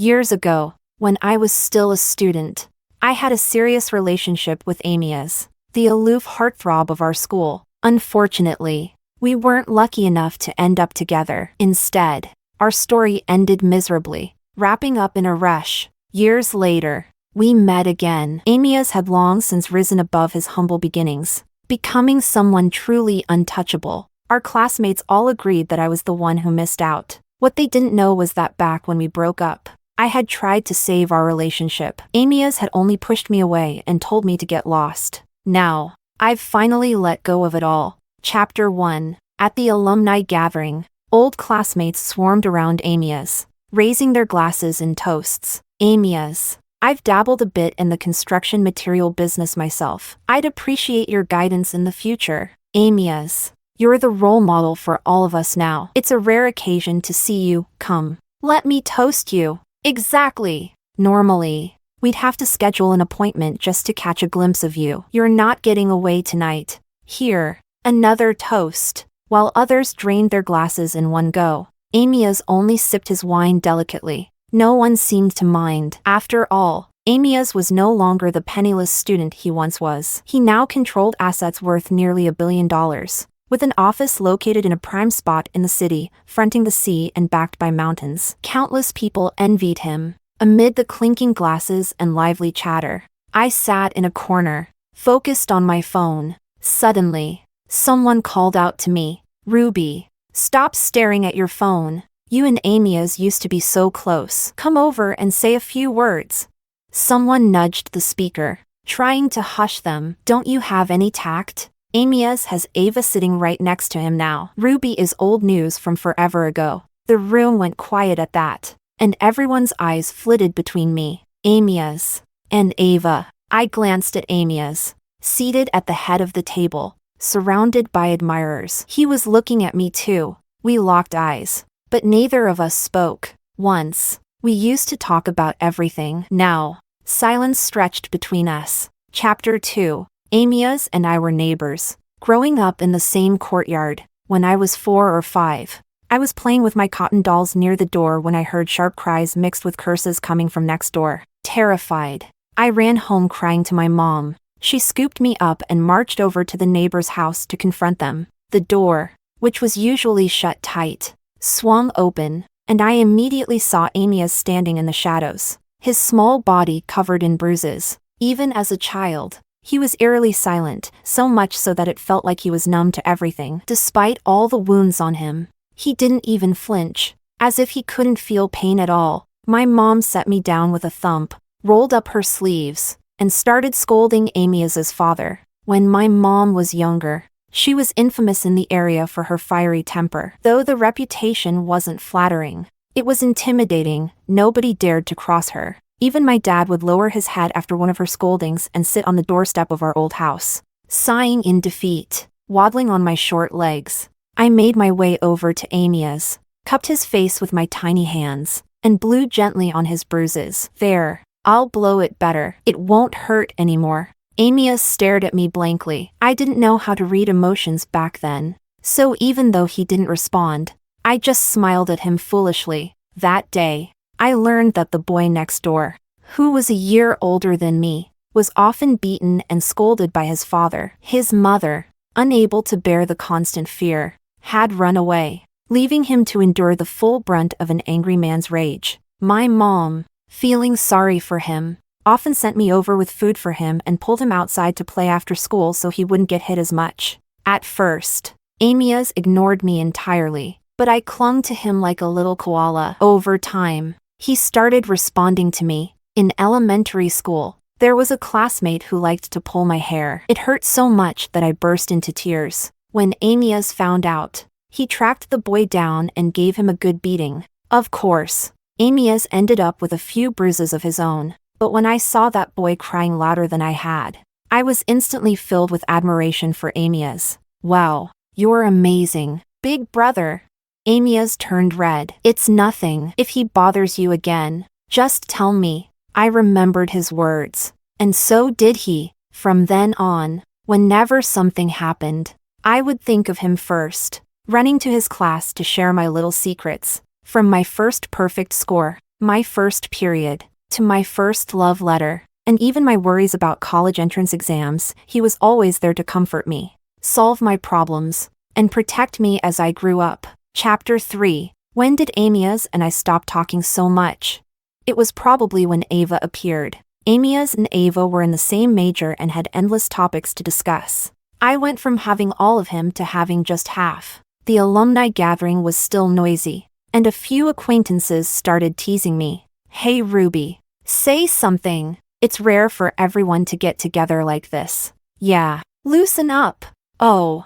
Years ago, when I was still a student, I had a serious relationship with Amias, the aloof heartthrob of our school. Unfortunately, we weren't lucky enough to end up together. Instead, our story ended miserably, wrapping up in a rush. Years later, we met again. Amias had long since risen above his humble beginnings, becoming someone truly untouchable. Our classmates all agreed that I was the one who missed out. What they didn't know was that back when we broke up, I had tried to save our relationship. Amias had only pushed me away and told me to get lost. Now, I've finally let go of it all. Chapter 1. At the alumni gathering, old classmates swarmed around Amias, raising their glasses in toasts. Amias, I've dabbled a bit in the construction material business myself. I'd appreciate your guidance in the future. Amias, you're the role model for all of us now. It's a rare occasion to see you. Come, let me toast you. Exactly. Normally, we'd have to schedule an appointment just to catch a glimpse of you. You're not getting away tonight. Here, another toast. While others drained their glasses in one go, Amias only sipped his wine delicately. No one seemed to mind. After all, Amias was no longer the penniless student he once was. He now controlled assets worth nearly $1 billion. With an office located in a prime spot in the city, fronting the sea and backed by mountains. Countless people envied him. Amid the clinking glasses and lively chatter, I sat in a corner, focused on my phone. Suddenly, someone called out to me, "Ruby, stop staring at your phone. You and Amias used to be so close. Come over and say a few words." Someone nudged the speaker, trying to hush them. "Don't you have any tact? Amias has Ava sitting right next to him now." Ruby is old news from forever ago. The room went quiet at that, and everyone's eyes flitted between me, Amias, and Ava. I glanced at Amias, seated at the head of the table, surrounded by admirers. He was looking at me too. We locked eyes, but neither of us spoke. Once, we used to talk about everything. Now, silence stretched between us. Chapter 2. Amias and I were neighbors, growing up in the same courtyard. When I was 4 or 5, I was playing with my cotton dolls near the door when I heard sharp cries mixed with curses coming from next door. Terrified, I ran home crying to my mom. She scooped me up and marched over to the neighbor's house to confront them. The door, which was usually shut tight, swung open, and I immediately saw Amias standing in the shadows, his small body covered in bruises. Even as a child, he was eerily silent, so much so that it felt like he was numb to everything. Despite all the wounds on him, he didn't even flinch, as if he couldn't feel pain at all. My mom set me down with a thump, rolled up her sleeves, and started scolding Amias's father. When my mom was younger, she was infamous in the area for her fiery temper. Though the reputation wasn't flattering, it was intimidating. Nobody dared to cross her. Even my dad would lower his head after one of her scoldings and sit on the doorstep of our old house, sighing in defeat. Waddling on my short legs, I made my way over to Amias, cupped his face with my tiny hands, and blew gently on his bruises. "There, I'll blow it better. It won't hurt anymore." Amias stared at me blankly. I didn't know how to read emotions back then, so even though he didn't respond, I just smiled at him foolishly. That day, I learned that the boy next door, who was a year older than me, was often beaten and scolded by his father. His mother, unable to bear the constant fear, had run away, leaving him to endure the full brunt of an angry man's rage. My mom, feeling sorry for him, often sent me over with food for him and pulled him outside to play after school so he wouldn't get hit as much. At first, Amias ignored me entirely, but I clung to him like a little koala. Over time, he started responding to me. In elementary school, there was a classmate who liked to pull my hair. It hurt so much that I burst into tears. When Amias found out, he tracked the boy down and gave him a good beating. Of course, Amias ended up with a few bruises of his own, but when I saw that boy crying louder than I had, I was instantly filled with admiration for Amias. "Wow, you're amazing, big brother." Amias turned red. "It's nothing. If he bothers you again, just tell me." I remembered his words, and so did he. From then on, whenever something happened, I would think of him first, running to his class to share my little secrets. From my first perfect score, my first period, to my first love letter, and even my worries about college entrance exams, he was always there to comfort me, solve my problems, and protect me as I grew up. Chapter 3. When did Amias and I stop talking so much? It was probably when Ava appeared. Amias and Ava were in the same major and had endless topics to discuss. I went from having all of him to having just half. The alumni gathering was still noisy, and a few acquaintances started teasing me. Hey Ruby, say something. It's rare for everyone to get together like this. Yeah, loosen up. Oh,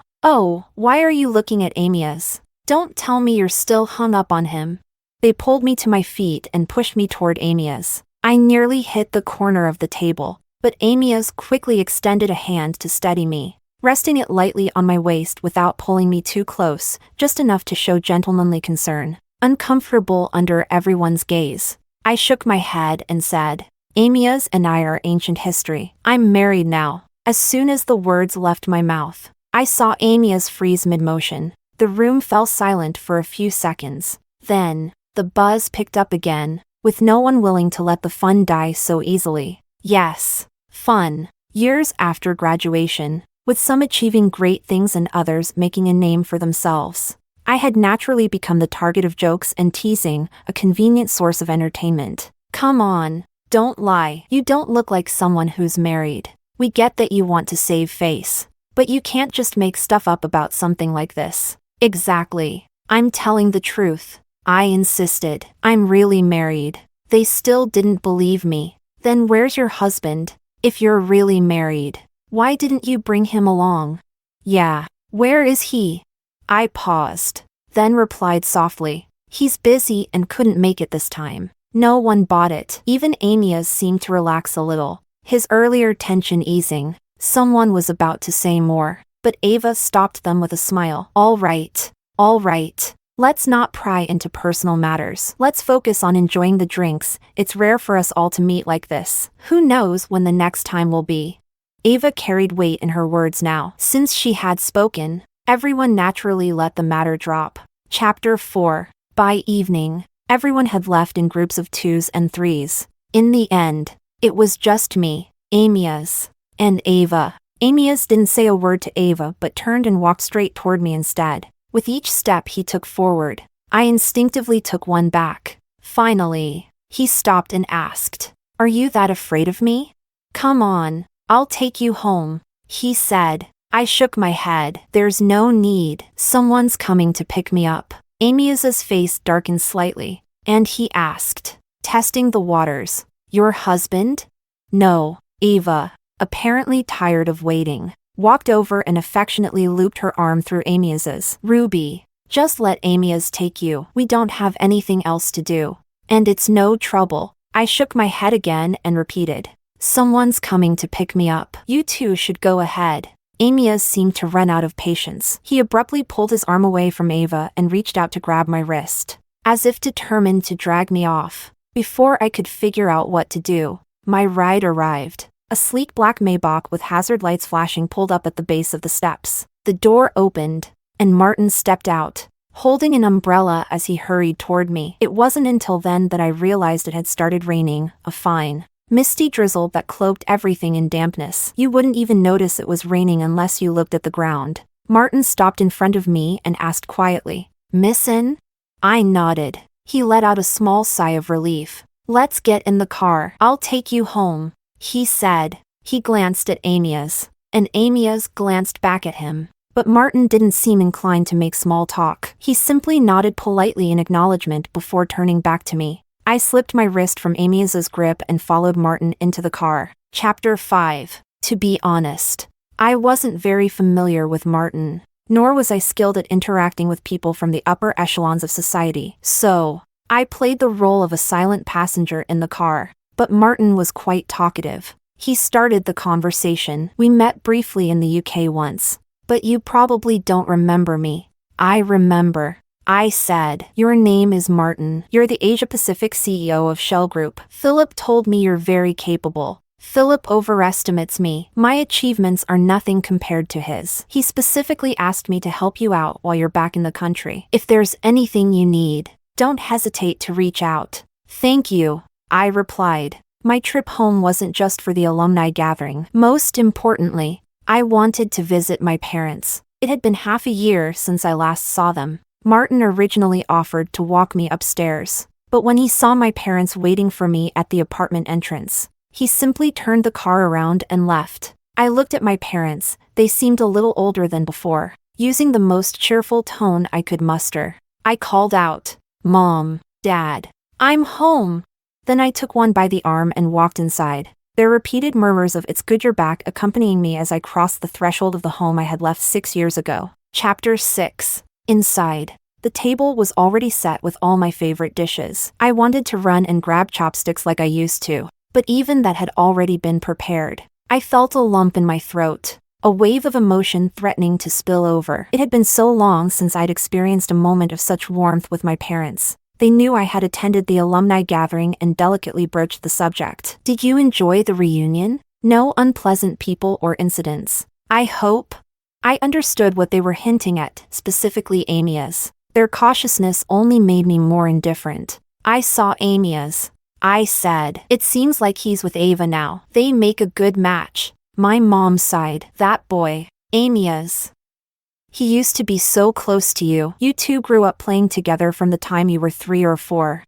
why are you looking at Amias? Don't tell me you're still hung up on him. They pulled me to my feet and pushed me toward Amias. I nearly hit the corner of the table, but Amias quickly extended a hand to steady me, resting it lightly on my waist without pulling me too close, just enough to show gentlemanly concern. Uncomfortable under everyone's gaze, I shook my head and said, Amias and I are ancient history. I'm married now. As soon as the words left my mouth, I saw Amias freeze mid-motion. The room fell silent for a few seconds. Then, the buzz picked up again, with no one willing to let the fun die so easily. Yes, fun. Years after graduation, with some achieving great things and others making a name for themselves, I had naturally become the target of jokes and teasing, a convenient source of entertainment. Come on, don't lie. You don't look like someone who's married. We get that you want to save face, but you can't just make stuff up about something like this. Exactly. I'm telling the truth. I insisted. I'm really married. They still didn't believe me. Then where's your husband? If you're really married, why didn't you bring him along? Yeah, where is he? I paused, then replied softly. He's busy and couldn't make it this time. No one bought it. Even Amias seemed to relax a little, his earlier tension easing. Someone was about to say more, but Ava stopped them with a smile. All right. Let's not pry into personal matters. Let's focus on enjoying the drinks. It's rare for us all to meet like this. Who knows when the next time will be? Ava carried weight in her words now. Since she had spoken, everyone naturally let the matter drop. Chapter 4. By evening, everyone had left in groups of 2s and 3s. In the end, it was just me, Amias, and Ava. Amias didn't say a word to Ava but turned and walked straight toward me instead. With each step he took forward, I instinctively took one back. Finally, he stopped and asked, Are you that afraid of me? Come on, I'll take you home, he said. I shook my head. There's no need. Someone's coming to pick me up. Amias's face darkened slightly, and he asked, testing the waters, Your husband? No. Ava, apparently tired of waiting, walked over and affectionately looped her arm through Amias's. Ruby, just let Amias take you. We don't have anything else to do. And it's no trouble. I shook my head again and repeated, Someone's coming to pick me up. You two should go ahead. Amias seemed to run out of patience. He abruptly pulled his arm away from Ava and reached out to grab my wrist, as if determined to drag me off. Before I could figure out what to do, my ride arrived. A sleek black Maybach with hazard lights flashing pulled up at the base of the steps. The door opened, and Martin stepped out, holding an umbrella as he hurried toward me. It wasn't until then that I realized it had started raining, a fine, misty drizzle that cloaked everything in dampness. You wouldn't even notice it was raining unless you looked at the ground. Martin stopped in front of me and asked quietly, Missin'? I nodded. He let out a small sigh of relief. Let's get in the car. I'll take you home, he said. He glanced at Amias, and Amias glanced back at him. But Martin didn't seem inclined to make small talk. He simply nodded politely in acknowledgement before turning back to me. I slipped my wrist from Amias's grip and followed Martin into the car. Chapter 5. To be honest, I wasn't very familiar with Martin, nor was I skilled at interacting with people from the upper echelons of society. So, I played the role of a silent passenger in the car. But Martin was quite talkative. He started the conversation. We met briefly in the UK once. But you probably don't remember me. I remember. I said, Your name is Martin. You're the Asia-Pacific CEO of Shell Group. Phillip told me you're very capable. Phillip overestimates me. My achievements are nothing compared to his. He specifically asked me to help you out while you're back in the country. If there's anything you need, don't hesitate to reach out. Thank you, I replied. My trip home wasn't just for the alumni gathering. Most importantly, I wanted to visit my parents. It had been half a year since I last saw them. Martin originally offered to walk me upstairs, but when he saw my parents waiting for me at the apartment entrance, he simply turned the car around and left. I looked at my parents. They seemed a little older than before. Using the most cheerful tone I could muster, I called out, "Mom, Dad, I'm home." Then I took one by the arm and walked inside. Their repeated murmurs of "it's good you're back" accompanying me as I crossed the threshold of the home I had left 6 years ago. Chapter 6. Inside. The table was already set with all my favorite dishes. I wanted to run and grab chopsticks like I used to, but even that had already been prepared. I felt a lump in my throat, a wave of emotion threatening to spill over. It had been so long since I'd experienced a moment of such warmth with my parents. They knew I had attended the alumni gathering and delicately broached the subject. "Did you enjoy the reunion? No unpleasant people or incidents, I hope?" I understood what they were hinting at, specifically Amias. Their cautiousness only made me more indifferent. "I saw Amias," I said. "It seems like he's with Ava now. They make a good match." My mom sighed. "That boy, Amias. He used to be so close to you. You two grew up playing together from the time you were 3 or 4.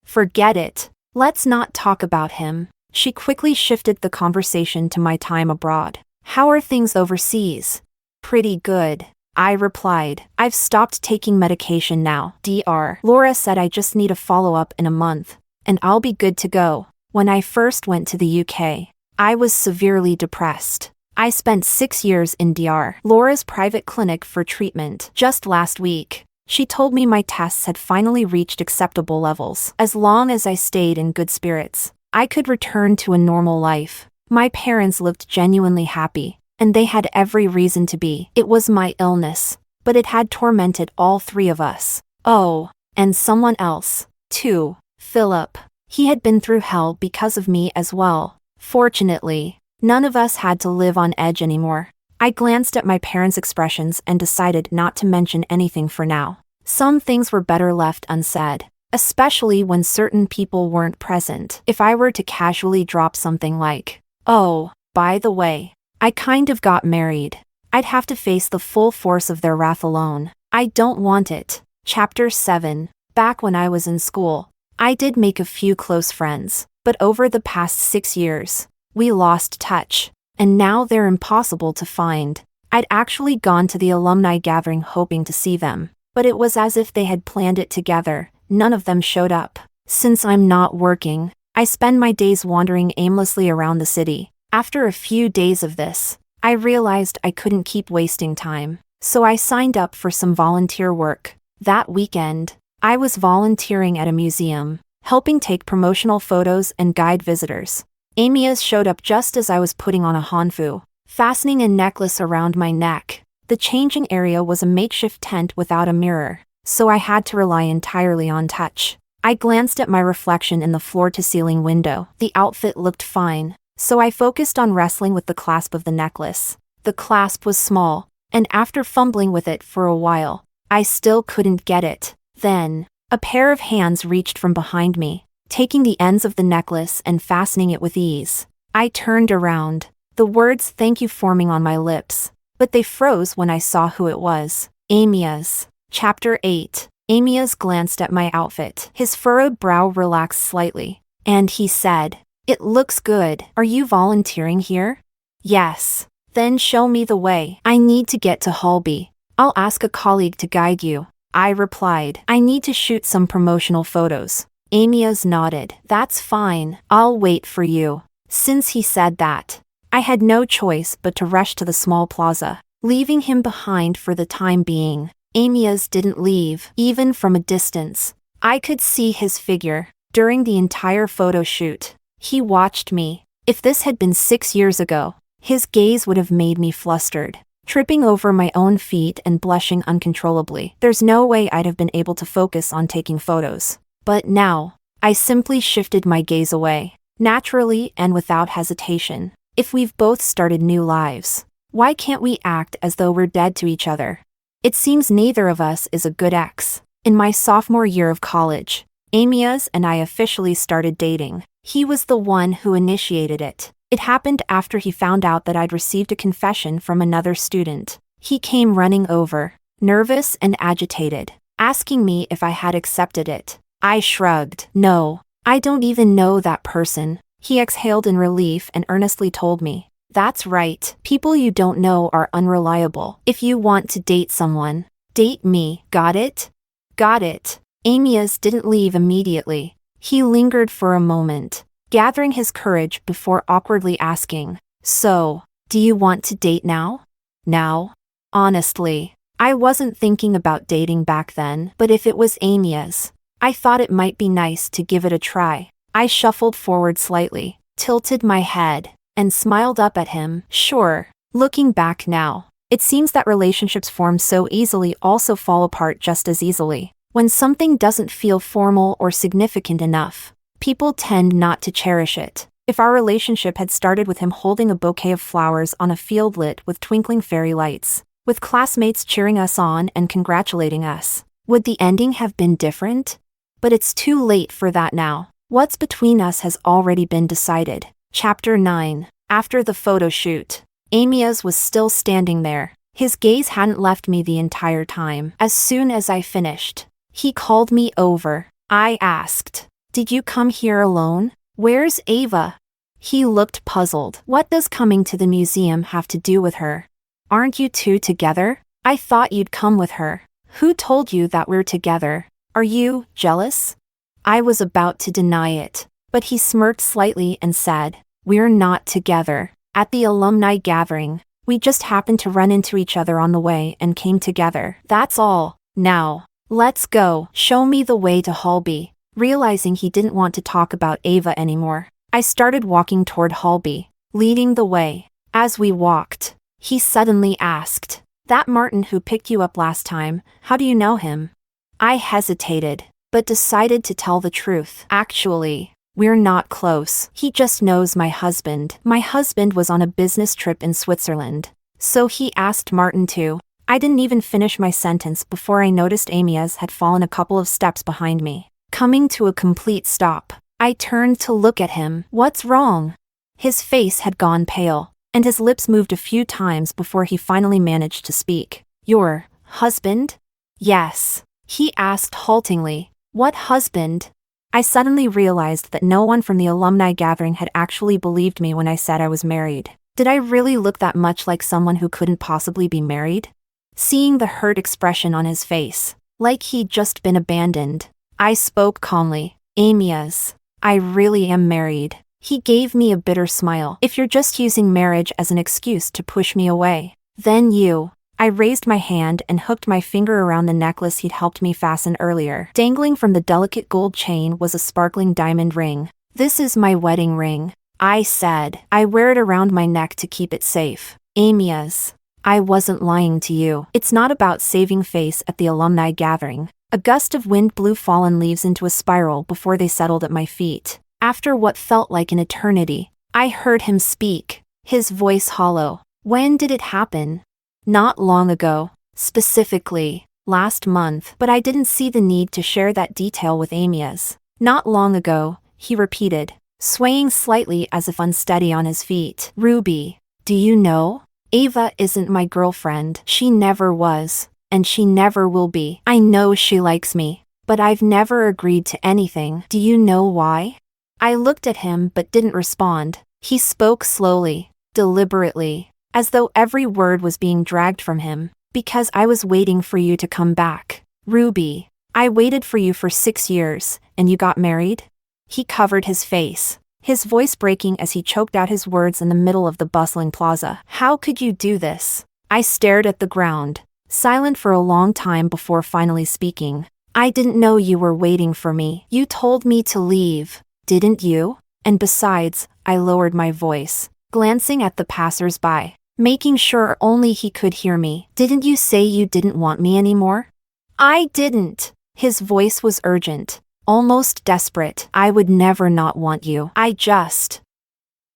Forget it. Let's not talk about him." She quickly shifted the conversation to my time abroad. "How are things overseas?" "Pretty good," I replied. "I've stopped taking medication now. Dr. Laura said I just need a follow-up in a month, and I'll be good to go." When I first went to the UK, I was severely depressed. I spent 6 years in Dr. Laura's private clinic for treatment. Just last week, she told me my tests had finally reached acceptable levels. As long as I stayed in good spirits, I could return to a normal life. My parents looked genuinely happy, and they had every reason to be. It was my illness, but it had tormented all 3 of us. Oh, and someone else, too, Phillip. He had been through hell because of me as well. Fortunately, none of us had to live on edge anymore. I glanced at my parents' expressions and decided not to mention anything for now. Some things were better left unsaid, especially when certain people weren't present. If I were to casually drop something like, "Oh, by the way, I kind of got married," I'd have to face the full force of their wrath alone. I don't want it. Chapter 7. Back when I was in school, I did make a few close friends, but over the past 6 years, we lost touch, and now they're impossible to find. I'd actually gone to the alumni gathering hoping to see them, but it was as if they had planned it together. None of them showed up. Since I'm not working, I spend my days wandering aimlessly around the city. After a few days of this, I realized I couldn't keep wasting time, so I signed up for some volunteer work. That weekend, I was volunteering at a museum, helping take promotional photos and guide visitors. Amias showed up just as I was putting on a hanfu, fastening a necklace around my neck. The changing area was a makeshift tent without a mirror, so I had to rely entirely on touch. I glanced at my reflection in the floor-to-ceiling window. The outfit looked fine, so I focused on wrestling with the clasp of the necklace. The clasp was small, and after fumbling with it for a while, I still couldn't get it. Then, a pair of hands reached from behind me, taking the ends of the necklace and fastening it with ease. I turned around, the words "thank you" forming on my lips, but they froze when I saw who it was. Amias. Chapter 8. Amias glanced at my outfit. His furrowed brow relaxed slightly, and he said, "It looks good. Are you volunteering here?" "Yes." "Then show me the way. I need to get to Holby. I'll ask a colleague to guide you," I replied. "I need to shoot some promotional photos." Amias nodded. "That's fine. I'll wait for you." Since he said that, I had no choice but to rush to the small plaza, leaving him behind for the time being. Amias didn't leave, even from a distance. I could see his figure during the entire photo shoot. He watched me. If this had been 6 years ago, his gaze would have made me flustered, tripping over my own feet and blushing uncontrollably. There's no way I'd have been able to focus on taking photos. But now, I simply shifted my gaze away, naturally and without hesitation. If we've both started new lives, why can't we act as though we're dead to each other? It seems neither of us is a good ex. In my sophomore year of college, Amias and I officially started dating. He was the one who initiated it. It happened after he found out that I'd received a confession from another student. He came running over, nervous and agitated, asking me if I had accepted it. I shrugged. No, I don't even know that person. He exhaled in relief and earnestly told me, "That's right. People you don't know are unreliable. If you want to date someone, date me. Got it?" Got it. Amias didn't leave immediately. He lingered for a moment, gathering his courage before awkwardly asking, "So, do you want to date now?" Now? Honestly, I wasn't thinking about dating back then, but if it was Amias, I thought it might be nice to give it a try. I shuffled forward slightly, tilted my head, and smiled up at him. Sure. Looking back now, it seems that relationships formed so easily also fall apart just as easily. When something doesn't feel formal or significant enough, people tend not to cherish it. If our relationship had started with him holding a bouquet of flowers on a field lit with twinkling fairy lights, with classmates cheering us on and congratulating us, would the ending have been different? But it's too late for that now. What's between us has already been decided. Chapter 9. After the photo shoot, Amias was still standing there. His gaze hadn't left me the entire time. As soon as I finished, he called me over. I asked, "Did you come here alone? Where's Ava?" He looked puzzled. What does coming to the museum have to do with her? Aren't you two together? I thought you'd come with her. Who told you that we're together? Are you jealous? I was about to deny it, but he smirked slightly and said, "We're not together. At the alumni gathering, we just happened to run into each other on the way and came together. That's all. Now, let's go. Show me the way to Holby." Realizing he didn't want to talk about Ava anymore, I started walking toward Holby, leading the way. As we walked, he suddenly asked, "That Martin who picked you up last time, how do you know him?" I hesitated, but decided to tell the truth. "Actually, we're not close. He just knows my husband. My husband was on a business trip in Switzerland, so he asked Martin to." I didn't even finish my sentence before I noticed Amias had fallen a couple of steps behind me. Coming to a complete stop, I turned to look at him. "What's wrong?" His face had gone pale, and his lips moved a few times before he finally managed to speak. "Your husband?" "Yes," he asked haltingly. "What husband?" I suddenly realized that no one from the alumni gathering had actually believed me when I said I was married. Did I really look that much like someone who couldn't possibly be married? Seeing the hurt expression on his face, like he'd just been abandoned, I spoke calmly. "Amias, I really am married." He gave me a bitter smile. "If you're just using marriage as an excuse to push me away, then you." I raised my hand and hooked my finger around the necklace he'd helped me fasten earlier. Dangling from the delicate gold chain was a sparkling diamond ring. "This is my wedding ring," I said. "I wear it around my neck to keep it safe." "Amias, I wasn't lying to you. It's not about saving face at the alumni gathering." A gust of wind blew fallen leaves into a spiral before they settled at my feet. After what felt like an eternity, I heard him speak, his voice hollow. "When did it happen?" "Not long ago. Specifically, last month." But I didn't see the need to share that detail with Amias. "Not long ago," he repeated, swaying slightly as if unsteady on his feet. "Ruby, do you know? Ava isn't my girlfriend. She never was. And she never will be. I know she likes me, but I've never agreed to anything. Do you know why?" I looked at him but didn't respond. He spoke slowly, deliberately, as though every word was being dragged from him. "Because I was waiting for you to come back. Ruby, I waited for you for 6 years, and you got married?" He covered his face, his voice breaking as he choked out his words in the middle of the bustling plaza. "How could you do this?" I stared at the ground, silent for a long time before finally speaking. "I didn't know you were waiting for me. You told me to leave, didn't you? And besides," I lowered my voice, glancing at the passers-by, making sure only he could hear me. "Didn't you say you didn't want me anymore?" "I didn't." His voice was urgent, almost desperate. "I would never not want you. I just..."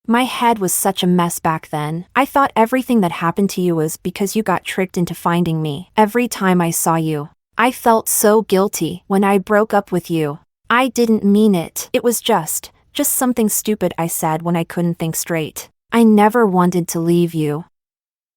My head was such a mess back then. I thought everything that happened to you was because you got tricked into finding me. Every time I saw you, I felt so guilty. When I broke up with you, I didn't mean it. It was just something stupid I said when I couldn't think straight. I never wanted to leave you.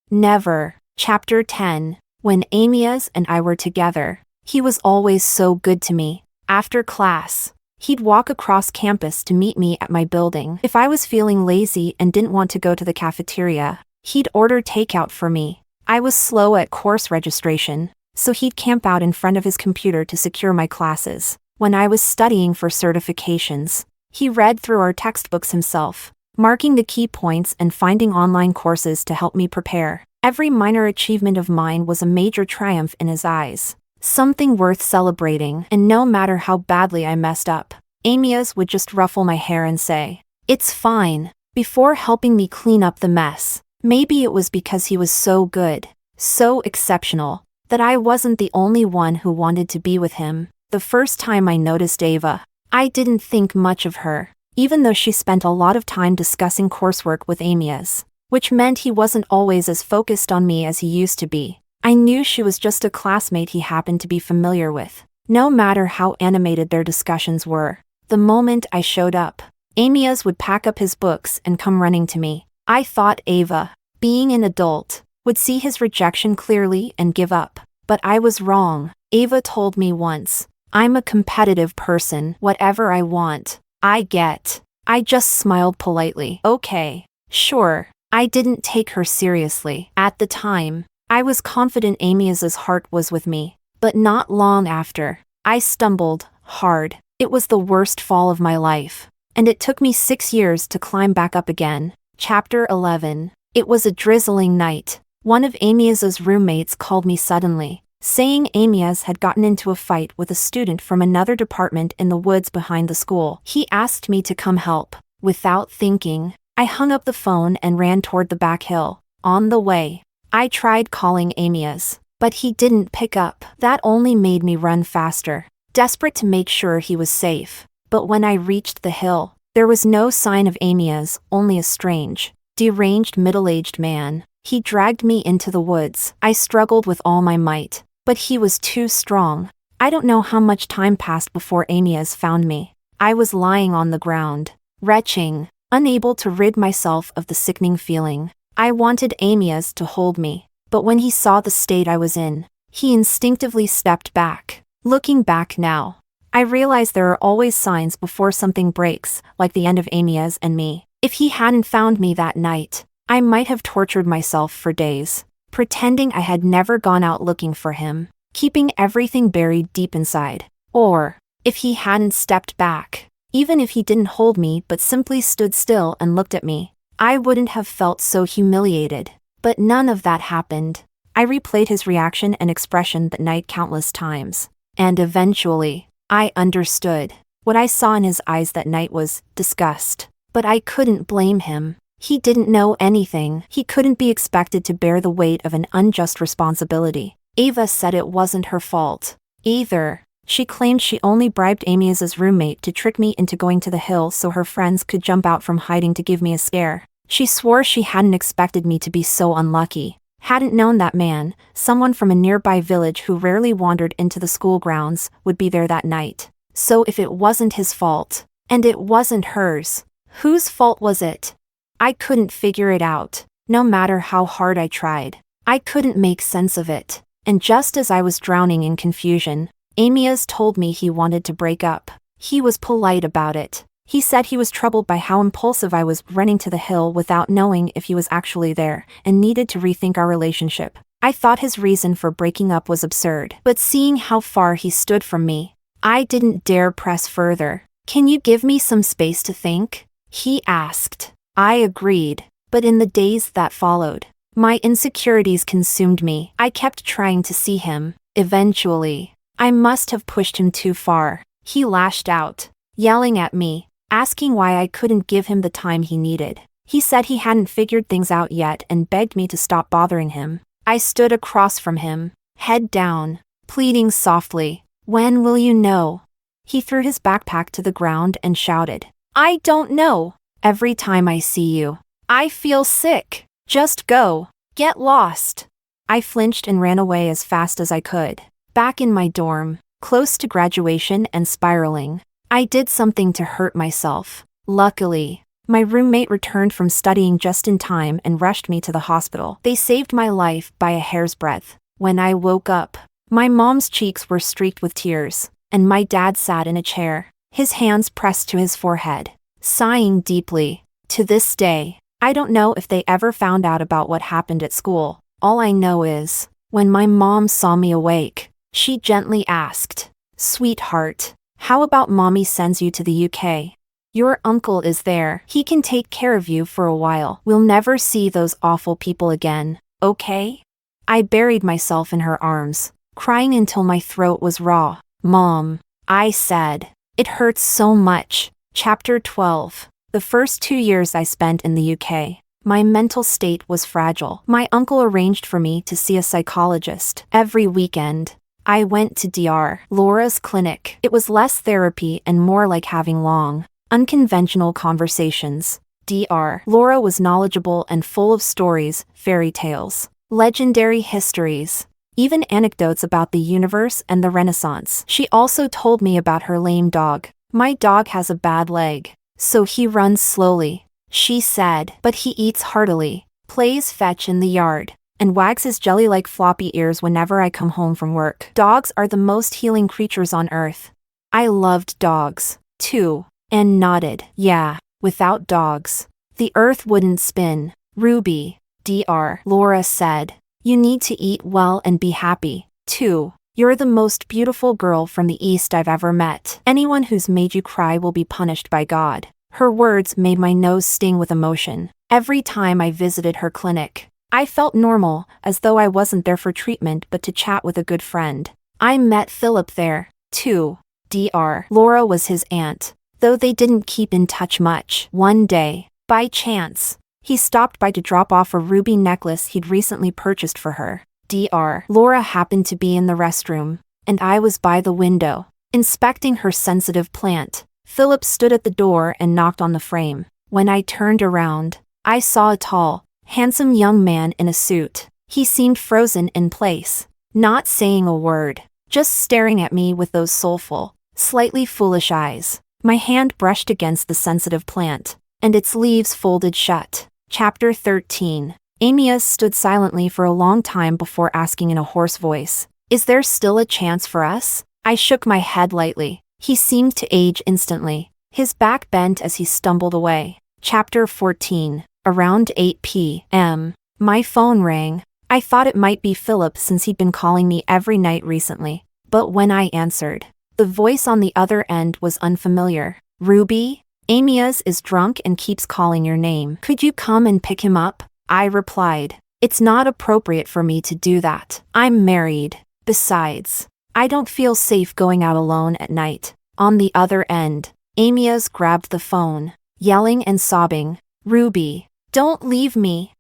Never. Chapter 10. When Amias and I were together, he was always so good to me. After class, he'd walk across campus to meet me at my building. If I was feeling lazy and didn't want to go to the cafeteria, he'd order takeout for me. I was slow at course registration, so he'd camp out in front of his computer to secure my classes. When I was studying for certifications, he read through our textbooks himself, marking the key points and finding online courses to help me prepare. Every minor achievement of mine was a major triumph in his eyes, something worth celebrating, and no matter how badly I messed up, Amias would just ruffle my hair and say, "It's fine," before helping me clean up the mess. Maybe it was because he was so good, so exceptional, that I wasn't the only one who wanted to be with him. The first time I noticed Ava, I didn't think much of her, even though she spent a lot of time discussing coursework with Amias, which meant he wasn't always as focused on me as he used to be. I knew she was just a classmate he happened to be familiar with. No matter how animated their discussions were, the moment I showed up, Amias would pack up his books and come running to me. I thought Ava, being an adult, would see his rejection clearly and give up. But I was wrong. Ava told me once, "I'm a competitive person. Whatever I want, I get." I just smiled politely. Okay, sure. I didn't take her seriously. At the time, I was confident Amias's heart was with me. But not long after, I stumbled hard. It was the worst fall of my life, and it took me 6 years to climb back up again. Chapter 11. It was a drizzling night. One of Amias's roommates called me suddenly, saying Amias had gotten into a fight with a student from another department in the woods behind the school. He asked me to come help. Without thinking, I hung up the phone and ran toward the back hill. On the way, I tried calling Amias, but he didn't pick up. That only made me run faster, desperate to make sure he was safe. But when I reached the hill, there was no sign of Amias, only a strange, deranged middle-aged man. He dragged me into the woods. I struggled with all my might, but he was too strong. I don't know how much time passed before Amias found me. I was lying on the ground, retching, unable to rid myself of the sickening feeling. I wanted Amias to hold me, but when he saw the state I was in, he instinctively stepped back. Looking back now, I realize there are always signs before something breaks, like the end of Amias and me. If he hadn't found me that night, I might have tortured myself for days, pretending I had never gone out looking for him, keeping everything buried deep inside. Or, if he hadn't stepped back, even if he didn't hold me but simply stood still and looked at me, I wouldn't have felt so humiliated. But none of that happened. I replayed his reaction and expression that night countless times, and eventually, I understood. What I saw in his eyes that night was disgust. But I couldn't blame him. He didn't know anything. He couldn't be expected to bear the weight of an unjust responsibility. Ava said it wasn't her fault either. She claimed she only bribed Amias's roommate to trick me into going to the hill so her friends could jump out from hiding to give me a scare. She swore she hadn't expected me to be so unlucky. Hadn't known that man, someone from a nearby village who rarely wandered into the school grounds, would be there that night. So if it wasn't his fault, and it wasn't hers, whose fault was it? I couldn't figure it out. No matter how hard I tried, I couldn't make sense of it. And just as I was drowning in confusion, Amias told me he wanted to break up. He was polite about it. He said he was troubled by how impulsive I was running to the hill without knowing if he was actually there, and needed to rethink our relationship. I thought his reason for breaking up was absurd, but seeing how far he stood from me, I didn't dare press further. "Can you give me some space to think?" he asked. I agreed, but in the days that followed, my insecurities consumed me. I kept trying to see him. Eventually, I must have pushed him too far. He lashed out, yelling at me, asking why I couldn't give him the time he needed. He said he hadn't figured things out yet and begged me to stop bothering him. I stood across from him, head down, pleading softly, "When will you know?" He threw his backpack to the ground and shouted, "I don't know. Every time I see you, I feel sick. Just go. Get lost." I flinched and ran away as fast as I could. Back in my dorm, close to graduation and spiraling, I did something to hurt myself. Luckily, my roommate returned from studying just in time and rushed me to the hospital. They saved my life by a hair's breadth. When I woke up, my mom's cheeks were streaked with tears, and my dad sat in a chair, his hands pressed to his forehead, sighing deeply. To this day, I don't know if they ever found out about what happened at school. All I know is, when my mom saw me awake, she gently asked, "Sweetheart, how about mommy sends you to the UK? Your uncle is there. He can take care of you for a while. We'll never see those awful people again, okay?" I buried myself in her arms, crying until my throat was raw. "Mom," I said, "it hurts so much." Chapter 12. The first 2 years I spent in the UK, my mental state was fragile. My uncle arranged for me to see a psychologist every weekend. I went to Dr. Laura's clinic. It was less therapy and more like having long, unconventional conversations. Dr. Laura was knowledgeable and full of stories, fairy tales, legendary histories, even anecdotes about the universe and the Renaissance. She also told me about her lame dog. "My dog has a bad leg, so he runs slowly," she said, "but he eats heartily, plays fetch in the yard, and wags his jelly-like floppy ears whenever I come home from work. Dogs are the most healing creatures on earth." I loved dogs, too, and nodded. "Yeah, without dogs, the earth wouldn't spin." "Ruby," Dr. Laura said, "you need to eat well and be happy, too. You're the most beautiful girl from the East I've ever met. Anyone who's made you cry will be punished by God." Her words made my nose sting with emotion. Every time I visited her clinic, I felt normal, as though I wasn't there for treatment but to chat with a good friend. I met Phillip there, too. Dr. Laura was his aunt, though they didn't keep in touch much. One day, by chance, he stopped by to drop off a ruby necklace he'd recently purchased for her. Dr. Laura happened to be in the restroom, and I was by the window, inspecting her sensitive plant. Phillip stood at the door and knocked on the frame. When I turned around, I saw a tall, handsome young man in a suit. He seemed frozen in place, not saying a word, just staring at me with those soulful, slightly foolish eyes. My hand brushed against the sensitive plant, and its leaves folded shut. Chapter 13. Amias stood silently for a long time before asking in a hoarse voice, "Is there still a chance for us?" I shook my head lightly. He seemed to age instantly, his back bent as he stumbled away. Chapter 14. Around 8 p.m., my phone rang. I thought it might be Phillip since he'd been calling me every night recently, but when I answered, the voice on the other end was unfamiliar. "Ruby, Amias is drunk and keeps calling your name. Could you come and pick him up?" I replied. "It's not appropriate for me to do that. I'm married. Besides, I don't feel safe going out alone at night." On the other end, Amias grabbed the phone, yelling and sobbing, "Ruby, don't leave me.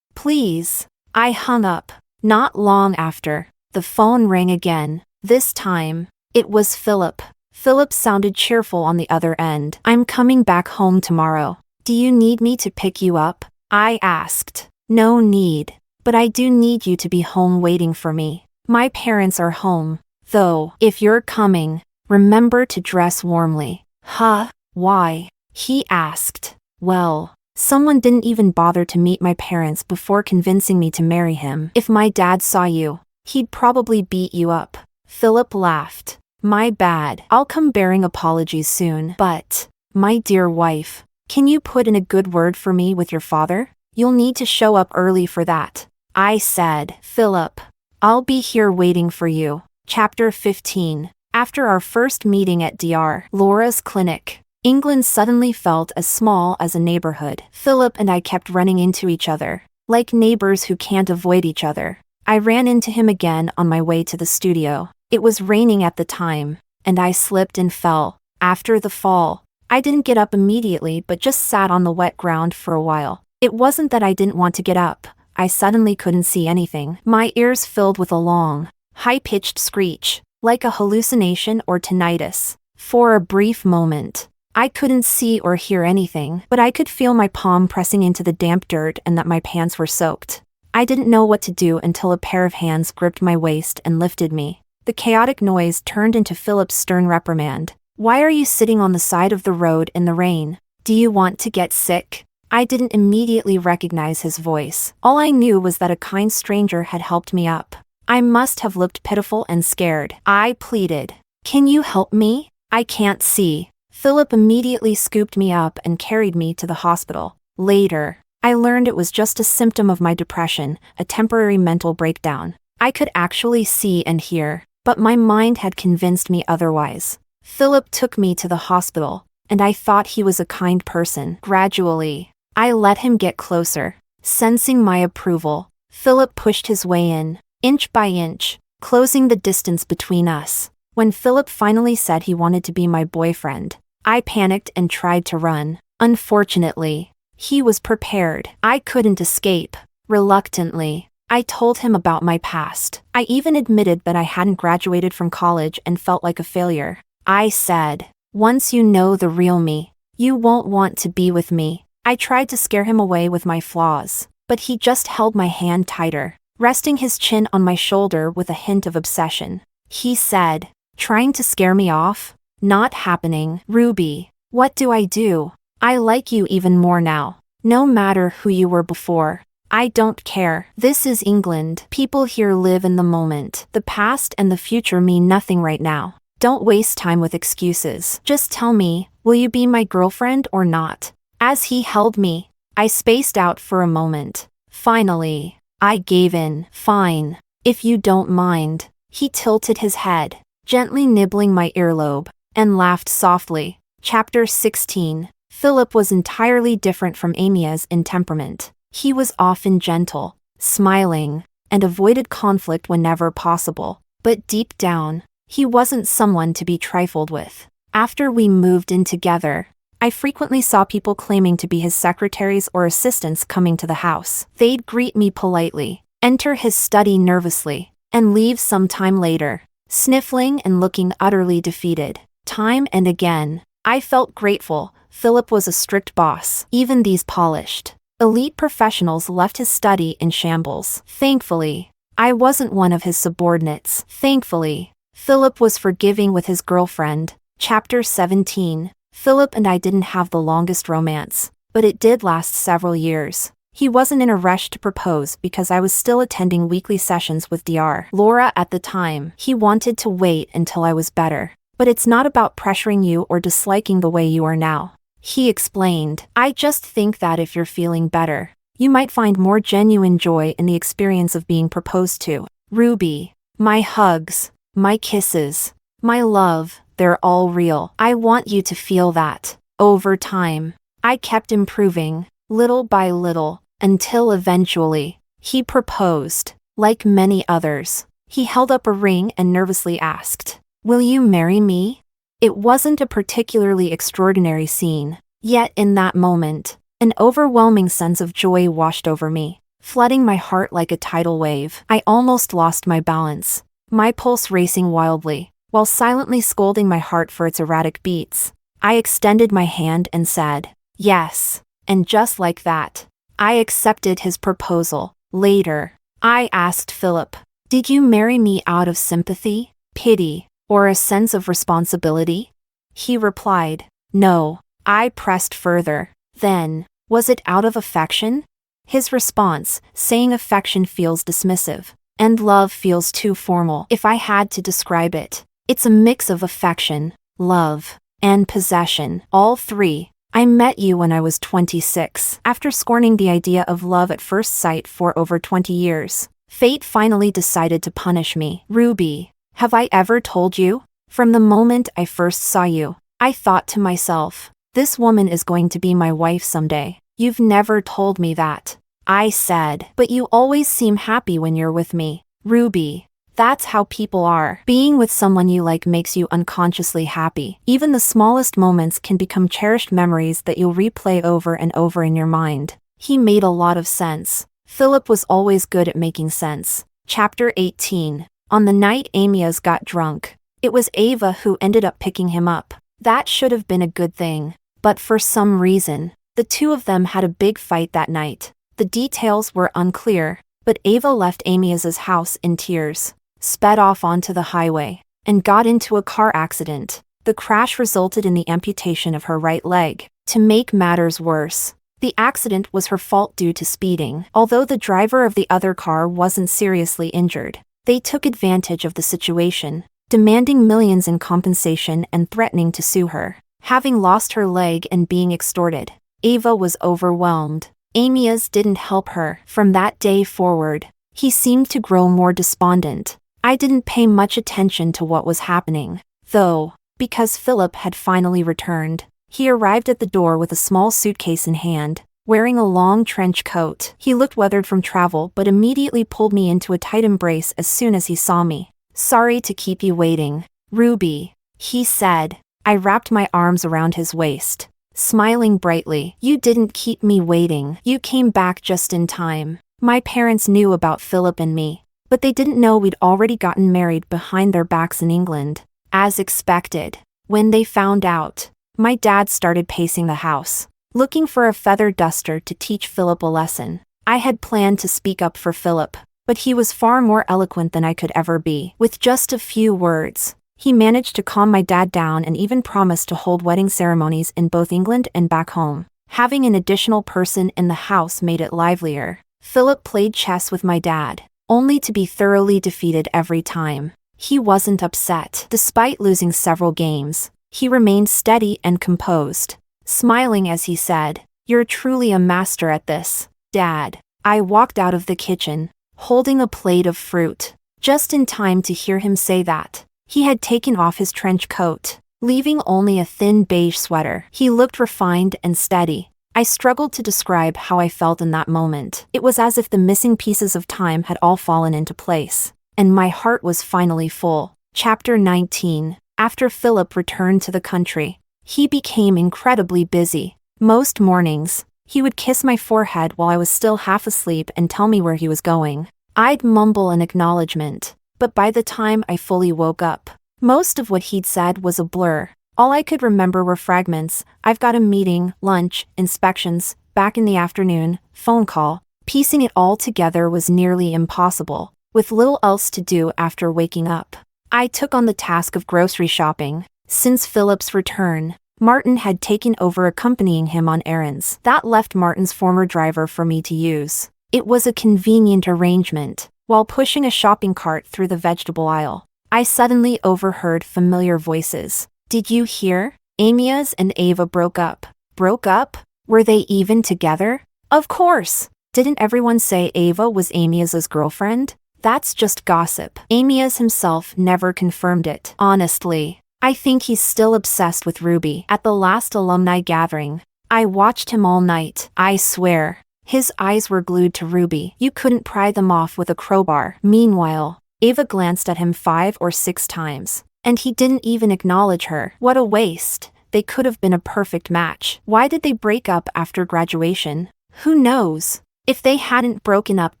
Please." I hung up. Not long after, the phone rang again. This time, it was Phillip. Phillip sounded cheerful on the other end. "I'm coming back home tomorrow. Do you need me to pick you up?" I asked. "No need, but I do need you to be home waiting for me. My parents are home, though. If you're coming, remember to dress warmly." "Huh? Why?" he asked. "Well, someone didn't even bother to meet my parents before convincing me to marry him. If my dad saw you, he'd probably beat you up." Phillip laughed. "My bad. I'll come bearing apologies soon. But, my dear wife, can you put in a good word for me with your father? You'll need to show up early for that." I said. "Phillip, I'll be here waiting for you." Chapter 15. After our first meeting at Dr. Laura's clinic, England suddenly felt as small as a neighborhood. Phillip and I kept running into each other, like neighbors who can't avoid each other. I ran into him again on my way to the studio. It was raining at the time, and I slipped and fell. After the fall, I didn't get up immediately but just sat on the wet ground for a while. It wasn't that I didn't want to get up. I suddenly couldn't see anything. My ears filled with a long, high-pitched screech, like a hallucination or tinnitus. For a brief moment, I couldn't see or hear anything, but I could feel my palm pressing into the damp dirt and that my pants were soaked. I didn't know what to do until a pair of hands gripped my waist and lifted me. The chaotic noise turned into Philip's stern reprimand. Why are you sitting on the side of the road in the rain? Do you want to get sick? I didn't immediately recognize his voice. All I knew was that a kind stranger had helped me up. I must have looked pitiful and scared. I pleaded. Can you help me? I can't see. Phillip immediately scooped me up and carried me to the hospital. Later, I learned it was just a symptom of my depression, a temporary mental breakdown. I could actually see and hear, but my mind had convinced me otherwise. Phillip took me to the hospital, and I thought he was a kind person. Gradually, I let him get closer. Sensing my approval, Phillip pushed his way in, inch by inch, closing the distance between us. When Phillip finally said he wanted to be my boyfriend, I panicked and tried to run. Unfortunately, he was prepared. I couldn't escape. Reluctantly, I told him about my past. I even admitted that I hadn't graduated from college and felt like a failure. I said, once you know the real me, you won't want to be with me. I tried to scare him away with my flaws, but he just held my hand tighter, resting his chin on my shoulder with a hint of obsession. He said, trying to scare me off? Not happening. Ruby, what do I do? I like you even more now. No matter who you were before. I don't care. This is England. People here live in the moment. The past and the future mean nothing right now. Don't waste time with excuses. Just tell me, will you be my girlfriend or not? As he held me, I spaced out for a moment. Finally, I gave in. Fine. If you don't mind. He tilted his head, gently nibbling my earlobe, and laughed softly. Chapter 16. Phillip was entirely different from Amias in temperament. He was often gentle, smiling, and avoided conflict whenever possible. But deep down, he wasn't someone to be trifled with. After we moved in together, I frequently saw people claiming to be his secretaries or assistants coming to the house. They'd greet me politely, enter his study nervously, and leave some time later, sniffling and looking utterly defeated. Time and again, I felt grateful. Phillip was a strict boss. Even these polished, elite professionals left his study in shambles. Thankfully, I wasn't one of his subordinates. Thankfully, Phillip was forgiving with his girlfriend. Chapter 17. Phillip and I didn't have the longest romance, but it did last several years. He wasn't in a rush to propose because I was still attending weekly sessions with Dr. Laura at the time. He wanted to wait until I was better. But it's not about pressuring you or disliking the way you are now. He explained. I just think that if you're feeling better, you might find more genuine joy in the experience of being proposed to. Ruby, my hugs, my kisses, my love, they're all real. I want you to feel that. Over time, I kept improving, little by little, until eventually, he proposed. Like many others, he held up a ring and nervously asked, "Will you marry me?" It wasn't a particularly extraordinary scene, yet in that moment, an overwhelming sense of joy washed over me, flooding my heart like a tidal wave. I almost lost my balance, my pulse racing wildly, while silently scolding my heart for its erratic beats. I extended my hand and said, "Yes," and just like that, I accepted his proposal. Later, I asked Phillip, "Did you marry me out of sympathy, pity, or a sense of responsibility?" He replied, "No." I pressed further. Then, was it out of affection? His response, saying affection feels dismissive, and love feels too formal. If I had to describe it, it's a mix of affection, love, and possession. All three. I met you when I was 26. After scorning the idea of love at first sight for over 20 years, fate finally decided to punish me. Ruby, have I ever told you? From the moment I first saw you, I thought to myself, this woman is going to be my wife someday. You've never told me that. I said, but you always seem happy when you're with me. Ruby, that's how people are. Being with someone you like makes you unconsciously happy. Even the smallest moments can become cherished memories that you'll replay over and over in your mind. He made a lot of sense. Phillip was always good at making sense. Chapter 18. On the night Amias got drunk, it was Ava who ended up picking him up. That should have been a good thing. But for some reason, the two of them had a big fight that night. The details were unclear, but Ava left Amias's house in tears, sped off onto the highway, and got into a car accident. The crash resulted in the amputation of her right leg. To make matters worse, the accident was her fault due to speeding. Although the driver of the other car wasn't seriously injured, they took advantage of the situation, demanding millions in compensation and threatening to sue her. Having lost her leg and being extorted, Ava was overwhelmed. Amias didn't help her. From that day forward, he seemed to grow more despondent. I didn't pay much attention to what was happening, though, because Phillip had finally returned. He arrived at the door with a small suitcase in hand, wearing a long trench coat. He looked weathered from travel but immediately pulled me into a tight embrace as soon as he saw me. "Sorry to keep you waiting, Ruby," he said. I wrapped my arms around his waist, smiling brightly. "You didn't keep me waiting. You came back just in time." My parents knew about Phillip and me, but they didn't know we'd already gotten married behind their backs in England. As expected, when they found out, my dad started pacing the house, looking for a feather duster to teach Phillip a lesson. I had planned to speak up for Phillip, but he was far more eloquent than I could ever be. With just a few words, he managed to calm my dad down and even promised to hold wedding ceremonies in both England and back home. Having an additional person in the house made it livelier. Phillip played chess with my dad, only to be thoroughly defeated every time. He wasn't upset. Despite losing several games, he remained steady and composed, smiling as he said, "You're truly a master at this, Dad." I walked out of the kitchen, holding a plate of fruit, just in time to hear him say that. He had taken off his trench coat, leaving only a thin beige sweater. He looked refined and steady. I struggled to describe how I felt in that moment. It was as if the missing pieces of time had all fallen into place, and my heart was finally full. Chapter 19. After Phillip returned to the country, he became incredibly busy. Most mornings, he would kiss my forehead while I was still half asleep and tell me where he was going. I'd mumble an acknowledgement, but by the time I fully woke up, most of what he'd said was a blur. All I could remember were fragments: "I've got a meeting, lunch, inspections, back in the afternoon, phone call." Piecing it all together was nearly impossible, with little else to do after waking up. I took on the task of grocery shopping. Since Phillip's return, Martin had taken over accompanying him on errands. That left Martin's former driver for me to use. It was a convenient arrangement. While pushing a shopping cart through the vegetable aisle, I suddenly overheard familiar voices. "Did you hear? Amias and Ava broke up." Broke up? Were they even together? Of course! Didn't everyone say Ava was Amias's girlfriend? That's just gossip. Amias himself never confirmed it. Honestly, I think he's still obsessed with Ruby. At the last alumni gathering, I watched him all night. I swear, his eyes were glued to Ruby. You couldn't pry them off with a crowbar. Meanwhile, Ava glanced at him 5 or 6 times, and he didn't even acknowledge her. What a waste. They could have been a perfect match. Why did they break up after graduation? Who knows? If they hadn't broken up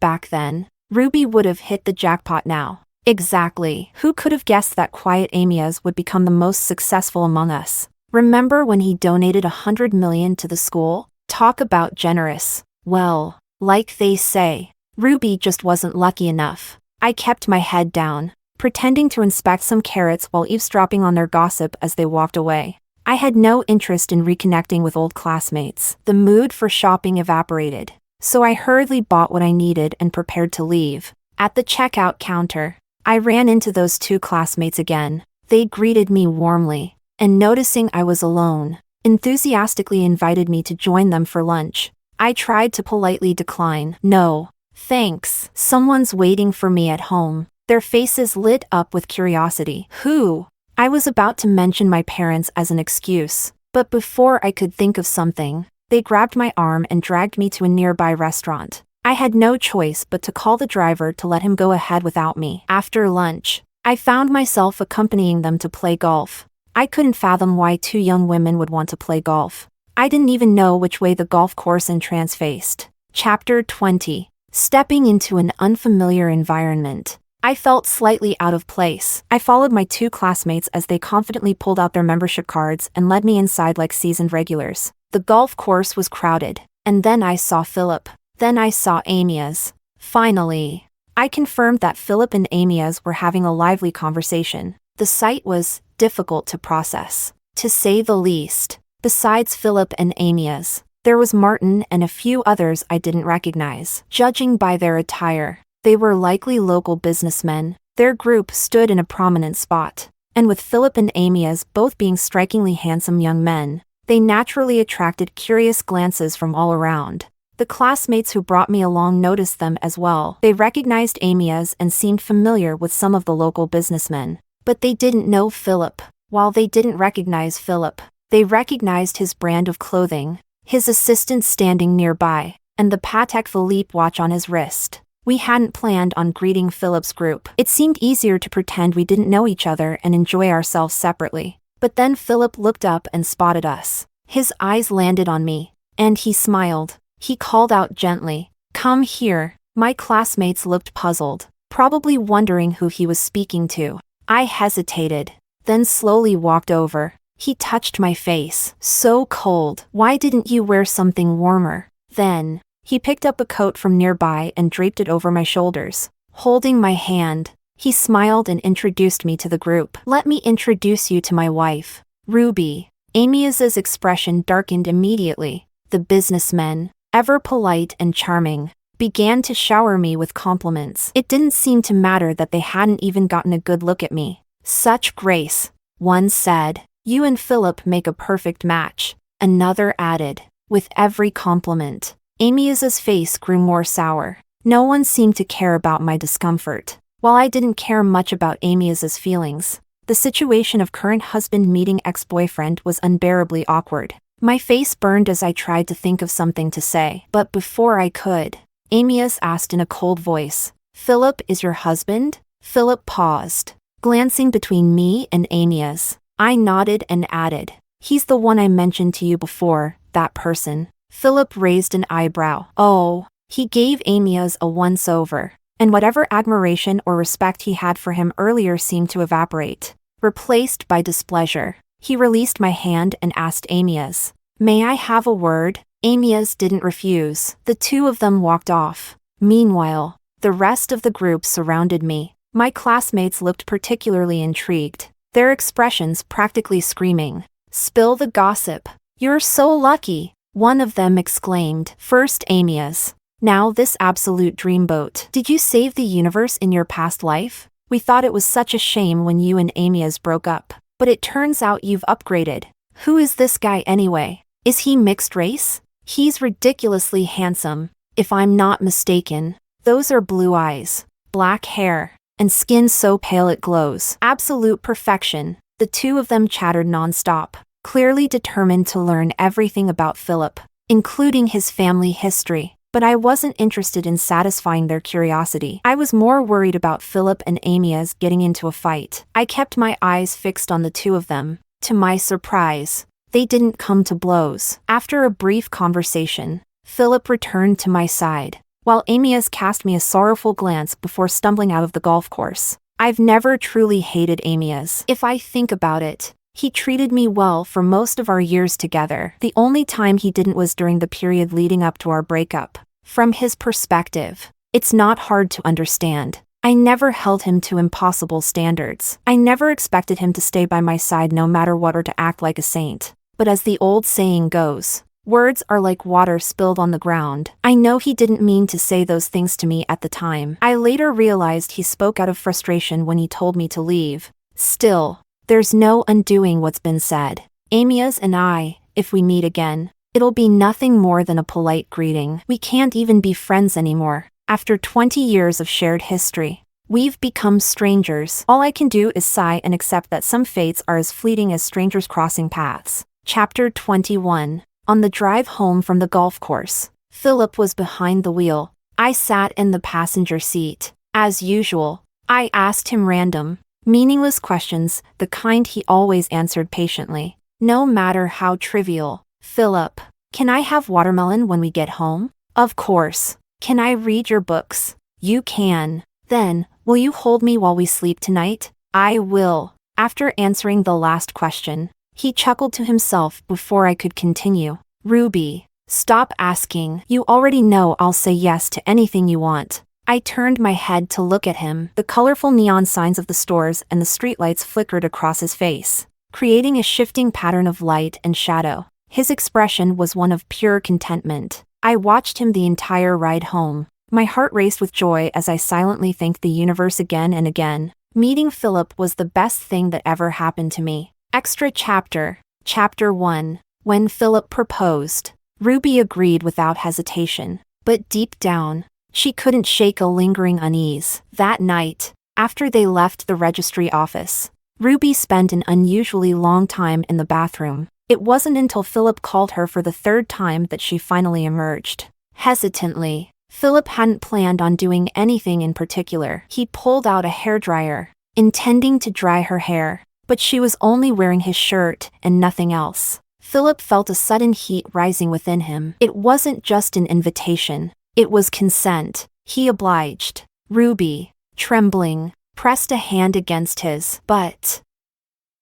back then, Ruby would have hit the jackpot now. Exactly. Who could have guessed that quiet Amias would become the most successful among us? Remember when he donated $100 million to the school? Talk about generous. Well, like they say, Ruby just wasn't lucky enough. I kept my head down, pretending to inspect some carrots while eavesdropping on their gossip as they walked away. I had no interest in reconnecting with old classmates. The mood for shopping evaporated, so I hurriedly bought what I needed and prepared to leave. At the checkout counter, I ran into those 2 classmates again. They greeted me warmly, and noticing I was alone, enthusiastically invited me to join them for lunch. I tried to politely decline. "No, thanks. Someone's waiting for me at home." Their faces lit up with curiosity. "Who?" I was about to mention my parents as an excuse, but before I could think of something, they grabbed my arm and dragged me to a nearby restaurant. I had no choice but to call the driver to let him go ahead without me. After lunch, I found myself accompanying them to play golf. I couldn't fathom why 2 young women would want to play golf. I didn't even know which way the golf course entrance faced. Chapter 20. Stepping into an unfamiliar environment. I felt slightly out of place. I followed my 2 classmates as they confidently pulled out their membership cards and led me inside like seasoned regulars. The golf course was crowded, and then I saw Phillip. Then I saw Amias. Finally, I confirmed that Phillip and Amias were having a lively conversation. The sight was difficult to process, to say the least. Besides Phillip and Amias, there was Martin and a few others I didn't recognize. Judging by their attire, they were likely local businessmen. Their group stood in a prominent spot, and with Phillip and Amias both being strikingly handsome young men, they naturally attracted curious glances from all around. The classmates who brought me along noticed them as well. They recognized Amias and seemed familiar with some of the local businessmen, but they didn't know Phillip. While they didn't recognize Phillip, they recognized his brand of clothing, his assistant standing nearby, and the Patek Philippe watch on his wrist. We hadn't planned on greeting Phillip's group. It seemed easier to pretend we didn't know each other and enjoy ourselves separately. But then Phillip looked up and spotted us. His eyes landed on me, and he smiled. He called out gently, "Come here." My classmates looked puzzled, probably wondering who he was speaking to. I hesitated, then slowly walked over. He touched my face. "So cold. Why didn't you wear something warmer?" Then, he picked up a coat from nearby and draped it over my shoulders. Holding my hand, he smiled and introduced me to the group. "Let me introduce you to my wife, Ruby." Amias's expression darkened immediately. The businessmen, ever polite and charming, began to shower me with compliments. It didn't seem to matter that they hadn't even gotten a good look at me. "Such grace," one said. "You and Phillip make a perfect match," another added. With every compliment, Amias's face grew more sour. No one seemed to care about my discomfort. While I didn't care much about Amias's feelings, the situation of current husband meeting ex-boyfriend was unbearably awkward. My face burned as I tried to think of something to say. But before I could, Amias asked in a cold voice, "Phillip is your husband?" Phillip paused, glancing between me and Amias. I nodded and added, "He's the one I mentioned to you before, that person." Phillip raised an eyebrow. "Oh." He gave Amias a once-over, and whatever admiration or respect he had for him earlier seemed to evaporate, replaced by displeasure. He released my hand and asked Amias, "May I have a word?" Amias didn't refuse. The two of them walked off. Meanwhile, the rest of the group surrounded me. My classmates looked particularly intrigued, their expressions practically screaming, "Spill the gossip. You're so lucky," one of them exclaimed. "First Amias. Now this absolute dreamboat. Did you save the universe in your past life? We thought it was such a shame when you and Amias broke up. But it turns out you've upgraded. Who is this guy anyway? Is he mixed race? He's ridiculously handsome, if I'm not mistaken. Those are blue eyes, black hair, and skin so pale it glows. Absolute perfection." The two of them chattered nonstop, clearly determined to learn everything about Phillip, including his family history. But I wasn't interested in satisfying their curiosity. I was more worried about Phillip and Amias getting into a fight. I kept my eyes fixed on the two of them. To my surprise, they didn't come to blows. After a brief conversation, Phillip returned to my side, while Amias cast me a sorrowful glance before stumbling out of the golf course. I've never truly hated Amias. If I think about it, he treated me well for most of our years together. The only time he didn't was during the period leading up to our breakup. From his perspective, it's not hard to understand. I never held him to impossible standards. I never expected him to stay by my side no matter what or to act like a saint. But as the old saying goes, words are like water spilled on the ground. I know he didn't mean to say those things to me at the time. I later realized he spoke out of frustration when he told me to leave. Still, there's no undoing what's been said. Amias and I, if we meet again, it'll be nothing more than a polite greeting. We can't even be friends anymore. After 20 years of shared history, we've become strangers. All I can do is sigh and accept that some fates are as fleeting as strangers crossing paths. Chapter 21. On the drive home from the golf course, Phillip was behind the wheel. I sat in the passenger seat. As usual, I asked him random, meaningless questions, the kind he always answered patiently, no matter how trivial. "Phillip, can I have watermelon when we get home?" "Of course." "Can I read your books?" "You can." "Then, will you hold me while we sleep tonight?" "I will." After answering the last question, he chuckled to himself before I could continue. "Ruby, stop asking. You already know I'll say yes to anything you want." I turned my head to look at him. The colorful neon signs of the stores and the streetlights flickered across his face, creating a shifting pattern of light and shadow. His expression was one of pure contentment. I watched him the entire ride home. My heart raced with joy as I silently thanked the universe again and again. Meeting Phillip was the best thing that ever happened to me. Extra chapter. Chapter 1. When Phillip proposed. Ruby agreed without hesitation. But deep down, she couldn't shake a lingering unease. That night, after they left the registry office, Ruby spent an unusually long time in the bathroom. It wasn't until Phillip called her for the third time that she finally emerged. Hesitantly, Phillip hadn't planned on doing anything in particular. He pulled out a hairdryer, intending to dry her hair, but she was only wearing his shirt and nothing else. Phillip felt a sudden heat rising within him. It wasn't just an invitation. It was consent. He obliged. Ruby, trembling, pressed a hand against his. But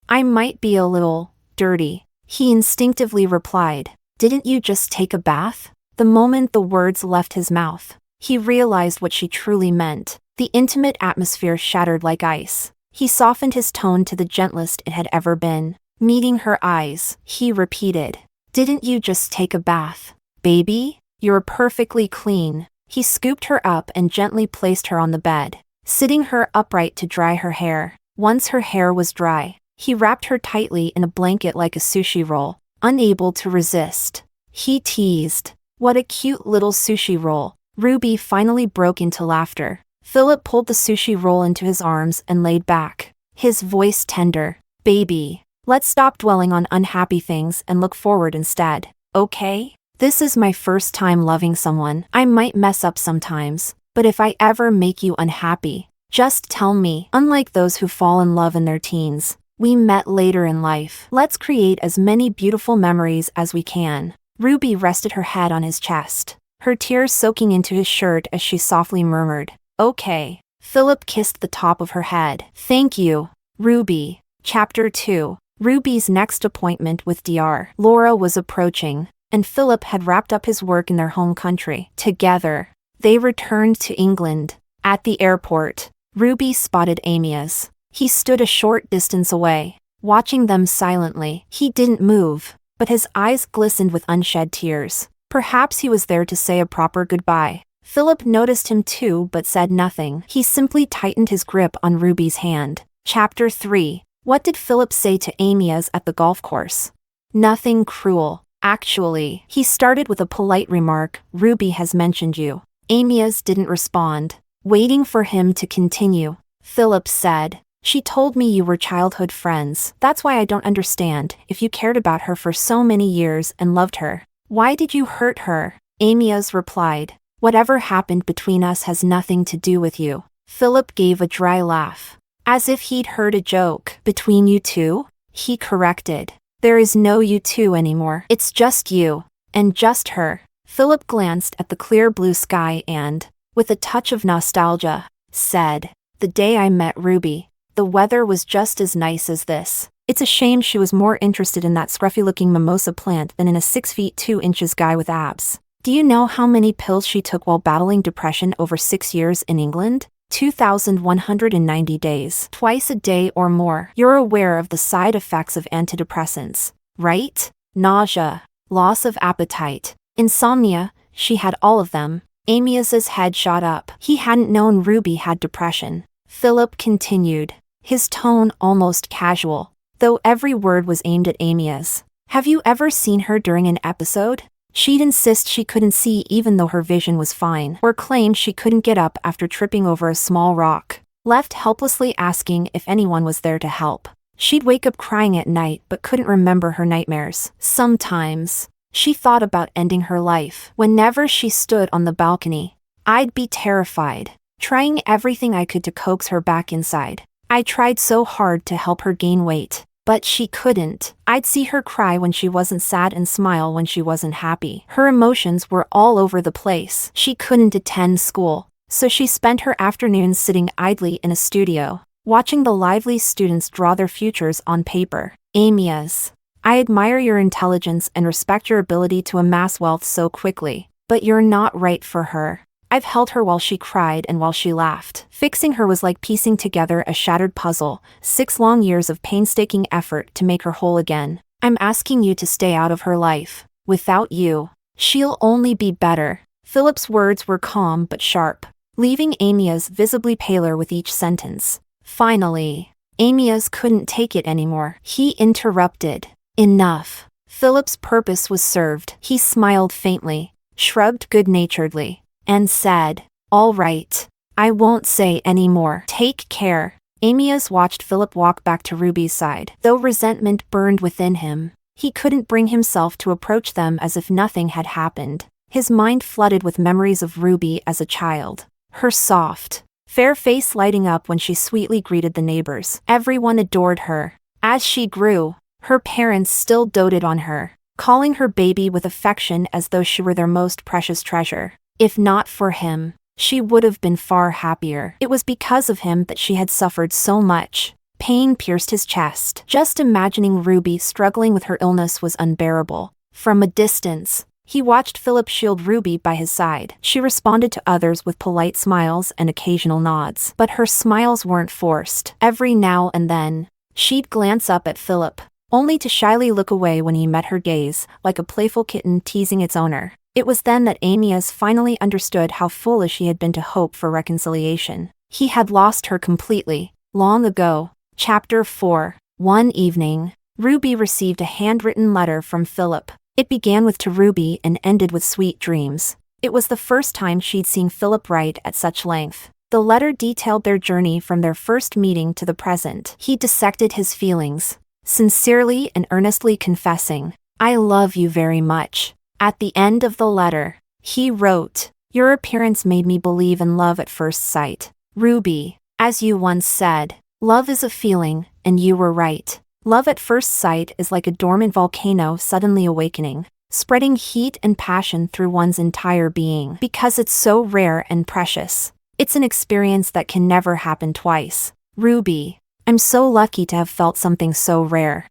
I might be a little dirty, he instinctively replied. Didn't you just take a bath? The moment the words left his mouth, he realized what she truly meant. The intimate atmosphere shattered like ice. He softened his tone to the gentlest it had ever been. Meeting her eyes, he repeated, "Didn't you just take a bath, baby? You're perfectly clean." He scooped her up and gently placed her on the bed, sitting her upright to dry her hair. Once her hair was dry, he wrapped her tightly in a blanket like a sushi roll, unable to resist. He teased, "What a cute little sushi roll." Ruby finally broke into laughter. Phillip pulled the sushi roll into his arms and laid back, his voice tender. "Baby, let's stop dwelling on unhappy things and look forward instead, okay? This is my first time loving someone. I might mess up sometimes, but if I ever make you unhappy, just tell me." Unlike those who fall in love in their teens, we met later in life. Let's create as many beautiful memories as we can. Ruby rested her head on his chest, her tears soaking into his shirt as she softly murmured, "Okay." Phillip kissed the top of her head. "Thank you, Ruby." Chapter 2. Ruby's next appointment with Dr. Laura was approaching, and Phillip had wrapped up his work in their home country. Together, they returned to England. At the airport, Ruby spotted Amias. He stood a short distance away, watching them silently. He didn't move, but his eyes glistened with unshed tears. Perhaps he was there to say a proper goodbye. Phillip noticed him too but said nothing. He simply tightened his grip on Ruby's hand. Chapter 3. What did Phillip say to Amias at the golf course? Nothing cruel. Actually, he started with a polite remark, "Ruby has mentioned you." Amias didn't respond. Waiting for him to continue, Phillip said, "She told me you were childhood friends. That's why I don't understand, if you cared about her for so many years and loved her, why did you hurt her?" Amias replied, "Whatever happened between us has nothing to do with you." Phillip gave a dry laugh, as if he'd heard a joke. "Between you two?" he corrected. "There is no you two anymore. It's just you, and just her." Phillip glanced at the clear blue sky and, with a touch of nostalgia, said, "The day I met Ruby, the weather was just as nice as this. It's a shame she was more interested in that scruffy-looking mimosa plant than in a 6 feet 2 inches guy with abs. Do you know how many pills she took while battling depression over 6 years in England? 2,190 days. Twice a day or more. You're aware of the side effects of antidepressants, right? Nausea, loss of appetite, insomnia. She had all of them." Amias's head shot up. He hadn't known Ruby had depression. Phillip continued, his tone almost casual, though every word was aimed at Amias. "Have you ever seen her during an episode? She'd insist she couldn't see even though her vision was fine, or claim she couldn't get up after tripping over a small rock, left helplessly asking if anyone was there to help. She'd wake up crying at night but couldn't remember her nightmares. Sometimes, she thought about ending her life. Whenever she stood on the balcony, I'd be terrified, trying everything I could to coax her back inside. I tried so hard to help her gain weight, but she couldn't. I'd see her cry when she wasn't sad and smile when she wasn't happy. Her emotions were all over the place. She couldn't attend school, so she spent her afternoons sitting idly in a studio, watching the lively students draw their futures on paper. Amias, I admire your intelligence and respect your ability to amass wealth so quickly, but you're not right for her. I've held her while she cried and while she laughed. Fixing her was like piecing together a shattered puzzle, 6 long years of painstaking effort to make her whole again. I'm asking you to stay out of her life. Without you, she'll only be better. Philip's words were calm but sharp, leaving Amias visibly paler with each sentence. Finally, Amias couldn't take it anymore. He interrupted. Enough. Philip's purpose was served. He smiled faintly, shrugged good-naturedly, and said, "All right. I won't say any more. Take care." Amias watched Phillip walk back to Ruby's side. Though resentment burned within him, he couldn't bring himself to approach them as if nothing had happened. His mind flooded with memories of Ruby as a child. Her soft, fair face lighting up when she sweetly greeted the neighbors. Everyone adored her. As she grew, her parents still doted on her, calling her baby with affection as though she were their most precious treasure. If not for him, she would have been far happier. It was because of him that she had suffered so much. Pain pierced his chest. Just imagining Ruby struggling with her illness was unbearable. From a distance, he watched Phillip shield Ruby by his side. She responded to others with polite smiles and occasional nods. But her smiles weren't forced. Every now and then, she'd glance up at Phillip, only to shyly look away when he met her gaze, like a playful kitten teasing its owner. It was then that Amias finally understood how foolish he had been to hope for reconciliation. He had lost her completely, long ago. Chapter 4. One evening, Ruby received a handwritten letter from Phillip. It began with "To Ruby" and ended with "Sweet dreams." It was the first time she'd seen Phillip write at such length. The letter detailed their journey from their first meeting to the present. He dissected his feelings, sincerely and earnestly confessing, "I love you very much." At the end of the letter, he wrote, "Your appearance made me believe in love at first sight. Ruby, as you once said, love is a feeling, and you were right. Love at first sight is like a dormant volcano suddenly awakening, spreading heat and passion through one's entire being. Because it's so rare and precious, it's an experience that can never happen twice. Ruby, I'm so lucky to have felt something so rare.